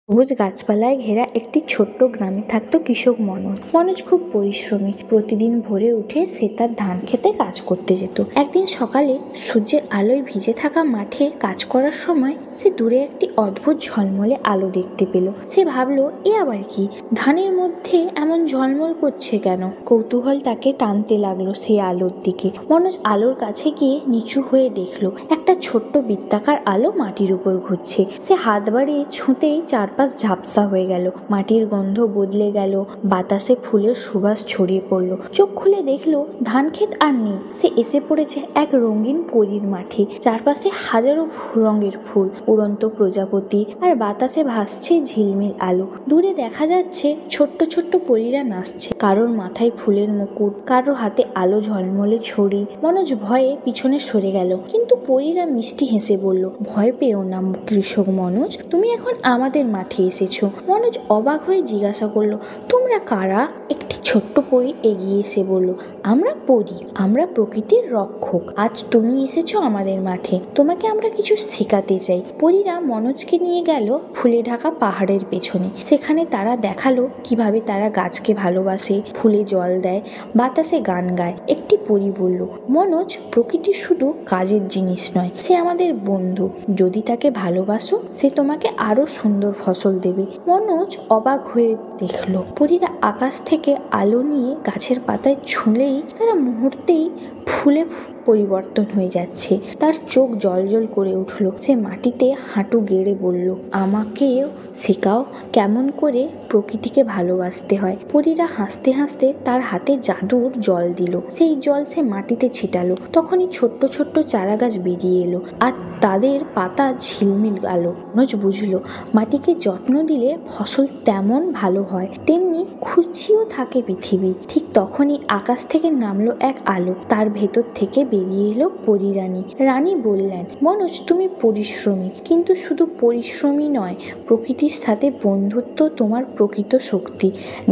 সবুজ গাছপালায় ঘেরা একটি ছোট্ট গ্রামে থাকতো কৃষক মনোজ। মনোজ খুব পরিশ্রমী। প্রতিদিন ভোরে উঠে সে তার ধান খেতে কাজ করতে যেত। একদিন সকালে সূর্যের আলোয় ভিজে থাকা মাঠে কাজ করার সময় সে দূরে একটি অদ্ভুত ঝলমলে আলো দেখতে পেল। সে ভাবলো, এ আবার কি? ধানের মধ্যে এমন ঝলমল করছে কেন? কৌতূহল তাকে টানতে লাগলো সেই আলোর দিকে। মনোজ আলোর কাছে গিয়ে নিচু হয়ে দেখলো একটা ছোট্ট বৃত্তাকার আলো মাটির উপর ঘুরছে। সে হাত বাড়িয়ে ছুঁতেই চারপাশ ঝাপসা হয়ে গেল। মাটির গন্ধ বদলে গেল, বাতাসে ফুলের সুবাস ছড়িয়ে পড়লো। চোখ খুলে দেখলো ধান ক্ষেত আর নেই। সে এসে পড়েছে এক রঙিন পরীর মাঠে। চারপাশে হাজারো রঙের ফুল, উড়ন্ত প্রজাপতি, আর বাতাসে ভাসছে ঝিলমিল আলো। দূরে দেখা যাচ্ছে ছোট্ট ছোট্ট পরীরা নাচছে। কারোর মাথায় ফুলের মুকুট, কারোর হাতে আলো ঝলমলে ছড়ি। মনোজ ভয়ে পিছনে সরে গেল, কিন্তু পরীরা মিষ্টি হেসে বলল, ভয় পেও না কৃষক মনোজ, তুমি এখন আমাদের মাঠে এসেছো। মনোজ অবাক হয়ে জিজ্ঞাসা করলো, তোমরা কারা? একটি ছোট্ট পরী এগিয়ে এসে বলল, আমরা পরী, আমরা প্রকৃতির রক্ষক। আজ তুমি এসেছো আমাদের মাঠে, তোমাকে আমরা কিছু শেখাতে চাই। পরীরা মনোজকে নিয়ে গেল ফুলে ঢাকা পাহাড়ের পেছনে। সেখানে তারা দেখালো কিভাবে তারা গাছকে ভালোবাসে, ফুলে জল দেয়, বাতাসে গান গায়। একটি পরী বলল, মনোজ, প্রকৃতি শুধু কাজের জিনিস নয়, সে আমাদের বন্ধু। যদি তাকে ভালোবাসো, সে তোমাকে আরো সুন্দর ফসল দেবে। মনোজ অবাক হয়ে দেখলো পরীরা আকাশ থেকে আলো নিয়ে গাছের পাতায় ছুঁলেই তারা মুহূর্তেই ফুলে পরিবর্তন হয়ে যাচ্ছে। তার চোখ জলজল করে উঠল। সে মাটিতে হাঁটু গেড়ে বলল, আমাকেও শেখাও কেমন করে প্রকৃতিকে ভালোবাসতে হয়। পরীরা হাসতে হাসতে তার হাতে জাদুর জল দিল। সেই জল সে মাটিতে ছিটালো। তখনই ছোট্ট ছোট্ট চারা গাছ বেরিয়ে এলো, আর তাদের পাতা ঝিলমিল আলো। মনোজ বুঝলো, মাটিকে যত্ন দিলে ফসল তেমন ভালো হয়, তেমনি খুশিও থাকে পৃথিবী। ঠিক তখনই আকাশ থেকে নামলো এক আলো। তার ভেতর থেকে বেরিয়ে এলো পরী রানী। রানী বললেন, মনোজ, তুমি পরিশ্রমী, কিন্তু শুধু পরিশ্রমী নয়, প্রকৃতির সাথে বন্ধুত্ব তোমার প্রকৃত শক্তি।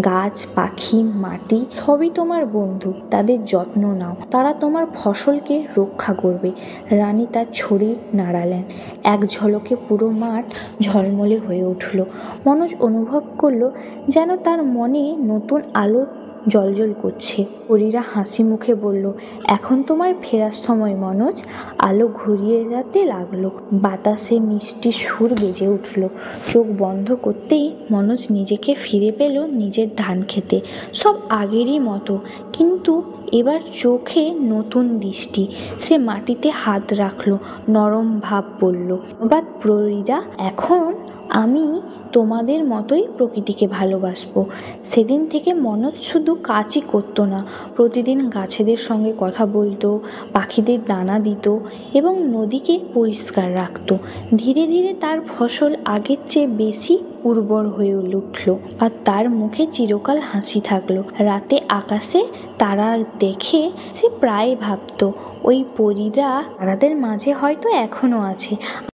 গাছ, পাখি, মাটি সবই তোমার বন্ধু। তাদের যত্ন নাও, তারা তোমার ফসলকে রক্ষা করবে। রানী তার ছড়ি নাড়ালেন। এক ঝলকে পুরো মাঠ ঝলমলে হয়ে উঠল। মনোজ অনুভব করলো যেন তার মনে নতুন আলো জলজল করছে। পরীরা হাসি মুখে বলল, এখন তোমার ফেরার সময় মনোজ। আলো ঘুরিয়ে যেতে লাগলো। বাতাসে মিষ্টি সুর বেজে উঠল। চোখ বন্ধ করতেই মনোজ নিজেকে ফিরে পেল নিজের ধান খেতে। সব আগেরই মতো, কিন্তু এবার চোখে নতুন দৃষ্টি। সে মাটিতে হাত রাখলো, নরম ভাব বলল, বাদ পরীরা, এখন আমি তোমাদের মতোই প্রকৃতিকে ভালোবাসবো। সেদিন থেকে মনোজ শুধু কাজই করতো না, প্রতিদিন গাছেদের সঙ্গে কথা বলতো, পাখিদের দানা দিত এবং নদীকে পরিষ্কার রাখতো। ধীরে ধীরে তার ফসল আগের চেয়ে বেশি উর্বর হয়ে উঠল, আর তার মুখে চিরকাল হাসি থাকলো। রাতে আকাশে তারা দেখে সে প্রায় ভাবতো, ওই পরীরা তারাদের মাঝে হয়তো এখনো আছে।